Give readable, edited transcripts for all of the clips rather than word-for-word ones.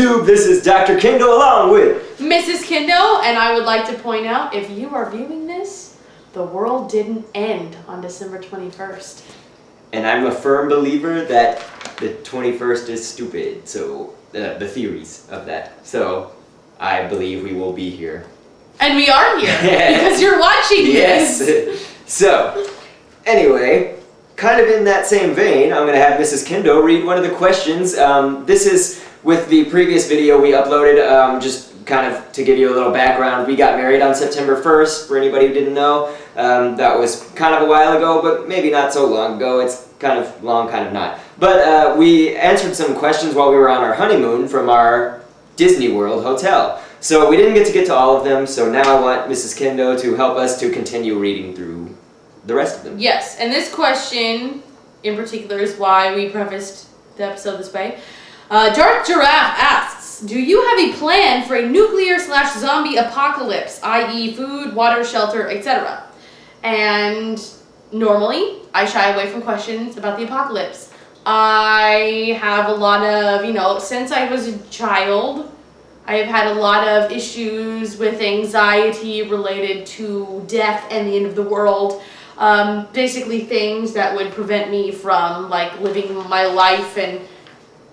YouTube, this is Dr. Kendo along with Mrs. Kendo, and I would like to point out, if you are viewing this, the world didn't end on December 21st. And I'm a firm believer that the 21st is stupid, so the theories of that. So I believe we will be here. And we are here, because you're watching this. Yes. So, anyway, kind of in that same vein, I'm going to have Mrs. Kendo read one of the questions. This is with the previous video we uploaded, just kind of to give you a little background. We got married on September 1st, for anybody who didn't know. That was kind of a while ago, but maybe not so long ago. It's kind of long, kind of not. But we answered some questions while we were on our honeymoon from our Disney World hotel. So we didn't get to all of them, so now I want Mrs. Kendo to help us to continue reading through the rest of them. Yes, and this question in particular is why we prefaced the episode this way. DarthGiraffe asks, do you have a plan for a nuclear/zombie apocalypse, i.e. food, water, shelter, etc.? And normally, I shy away from questions about the apocalypse. I have a lot of, since I was a child, I have had a lot of issues with anxiety related to death and the end of the world. Basically things that would prevent me from living my life and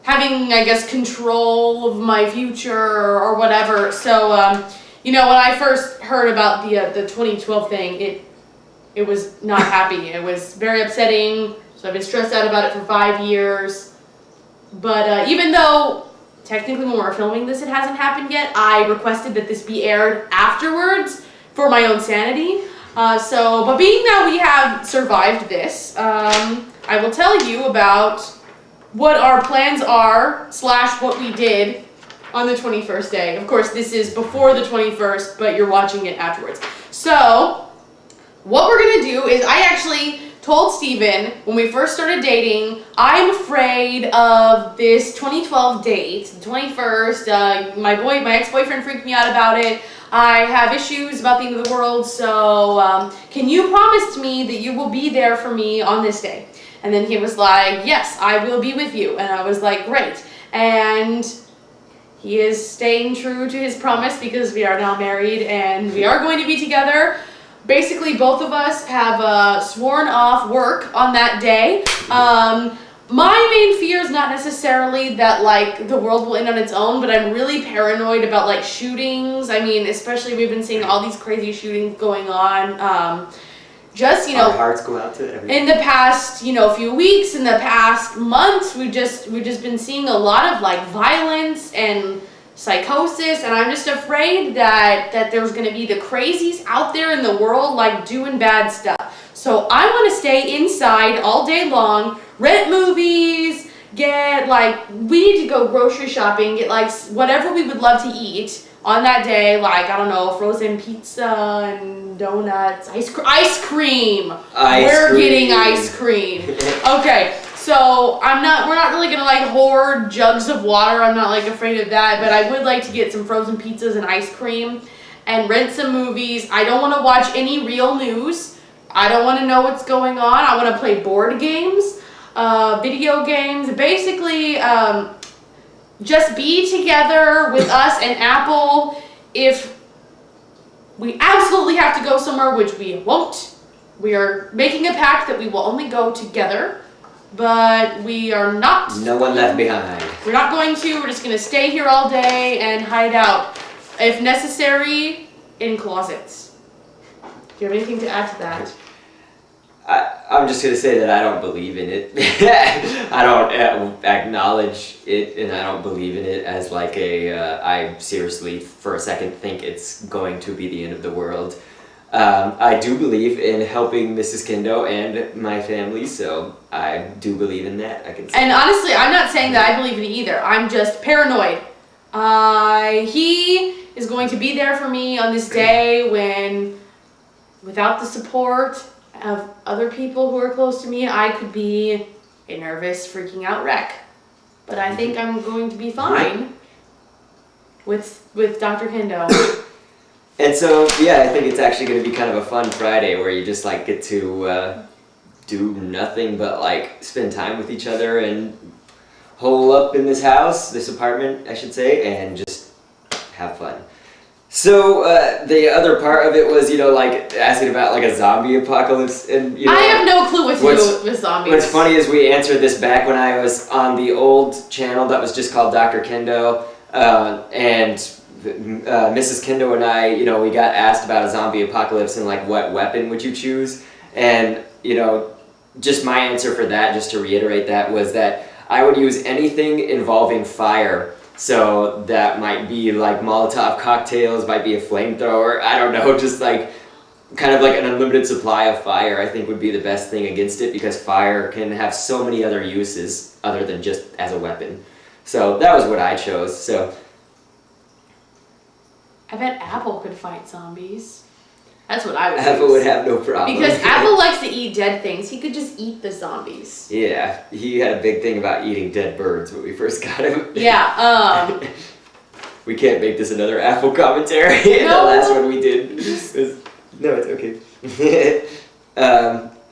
having, I guess, control of my future or whatever. So, when I first heard about the 2012 thing, it was not happy. It was very upsetting. So I've been stressed out about it for 5 years. But even though technically when we're filming this it hasn't happened yet, I requested that this be aired afterwards for my own sanity. But being that we have survived this, I will tell you about what our plans are / what we did on the 21st day. Of course, this is before the 21st, but you're watching it afterwards. So, what we're going to do is I actually told Steven when we first started dating, I'm afraid of this 2012 date, the 21st. My ex-boyfriend freaked me out about it. I have issues about the end of the world, so can you promise me that you will be there for me on this day? And then he was like, yes, I will be with you. And I was like, great. And he is staying true to his promise because we are now married and we are going to be together. Basically, both of us have sworn off work on that day. My main fear is not necessarily that the world will end on its own, but I'm really paranoid about shootings. I mean, especially we've been seeing all these crazy shootings going on. Our hearts go out to everyone. In the past, few weeks, in the past months, we've just been seeing a lot of violence and psychosis, and I'm just afraid that there's going to be the crazies out there in the world doing bad stuff. So I want to stay inside all day long, rent movies, get we need to go grocery shopping, get whatever we would love to eat on that day, I don't know, frozen pizza and donuts, ice cream. We're getting ice cream. Okay. So we're not really gonna hoard jugs of water. I'm not afraid of that, but I would like to get some frozen pizzas and ice cream and rent some movies. I don't want to watch any real news. I don't want to know what's going on. I want to play board games, video games, basically just be together with us and Apple. If we absolutely have to go somewhere, which we won't, we are making a pact that we will only go together. But we are not. No one left behind. We're not going to. We're just going to stay here all day and hide out, if necessary, in closets. Do you have anything to add to that? I'm just going to say that I don't believe in it. I don't acknowledge it, and I don't believe in it as I seriously, for a second, think it's going to be the end of the world. I do believe in helping Mrs. Kendo and my family, so I do believe in that. And honestly, I'm not saying that I believe in it either. I'm just paranoid. He is going to be there for me on this day when, without the support of other people who are close to me, I could be a nervous, freaking out wreck. But I think I'm going to be fine with Dr. Kendo. And so, yeah, I think it's actually going to be kind of a fun Friday where you just get to do nothing but spend time with each other and hole up in this house, this apartment, I should say, and just have fun. So the other part of it was, you know, like asking about like a zombie apocalypse, and you know, I have no clue what to do with zombies. What's funny is we answered this back when I was on the old channel that was just called Dr.Kendo, and Mrs. Kendo and I, you know, we got asked about a zombie apocalypse and like what weapon would you choose, and you know, just my answer for that, just to reiterate that, was that I would use anything involving fire. So that might be like Molotov cocktails, might be a flamethrower, I don't know, just like kind of like an unlimited supply of fire I think would be the best thing against it, because fire can have so many other uses other than just as a weapon. So that was what I chose. So I bet Apple could fight zombies. That's what I would Apple use. would have no problem. Because Apple likes to eat dead things. He could just eat the zombies. Yeah, he had a big thing about eating dead birds when we first got him. Yeah, We can't make this another Apple commentary. The last one we did was... No, it's okay.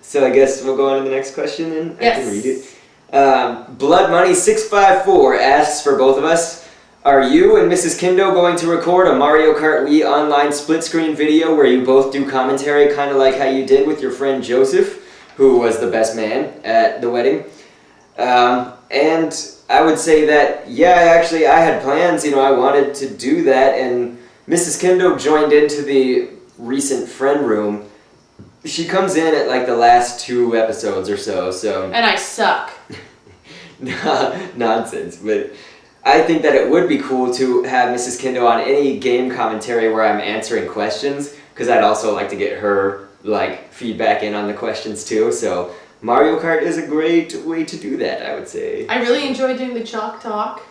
So I guess we'll go on to the next question then. Yes. I can read it. Bloodmoney654 asks for both of us, are you and Mrs. Kendo going to record a Mario Kart Wii online split screen video where you both do commentary, kind of like how you did with your friend Joseph, who was the best man at the wedding? And I would say that, yeah, I had plans, you know, I wanted to do that, and Mrs. Kendo joined into the recent friend room. She comes in at like the last 2 episodes or so. and I suck. Nonsense, but I think that it would be cool to have Mrs. Kendo on any game commentary where I'm answering questions, because I'd also like to get her like feedback in on the questions too. So Mario Kart is a great way to do that, I would say. I really enjoy doing the Chalk Talk.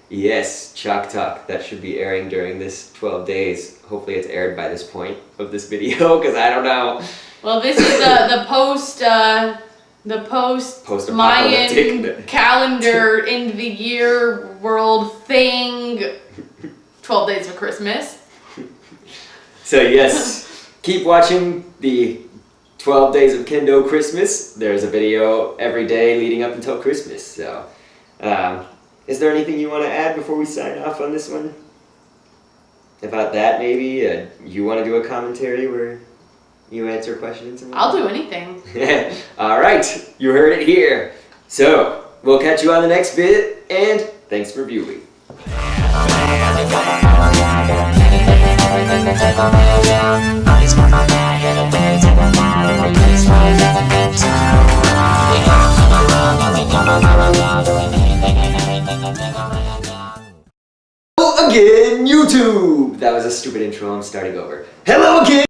Yes, Chalk Talk. That should be airing during this 12 days. Hopefully it's aired by this point of this video, because I don't know. Well, this is the post Mayan calendar end of the year world thing. 12 Days of Christmas. So yes, keep watching the 12 Days of Kendo Christmas. There's a video every day leading up until Christmas. So, is there anything you want to add before we sign off on this one? About that, maybe? You want to do a commentary where you answer questions? I'll do anything. Alright, you heard it here. So, we'll catch you on the next bit, and thanks for viewing. Hello again, YouTube! That was a stupid intro, I'm starting over. Hello again!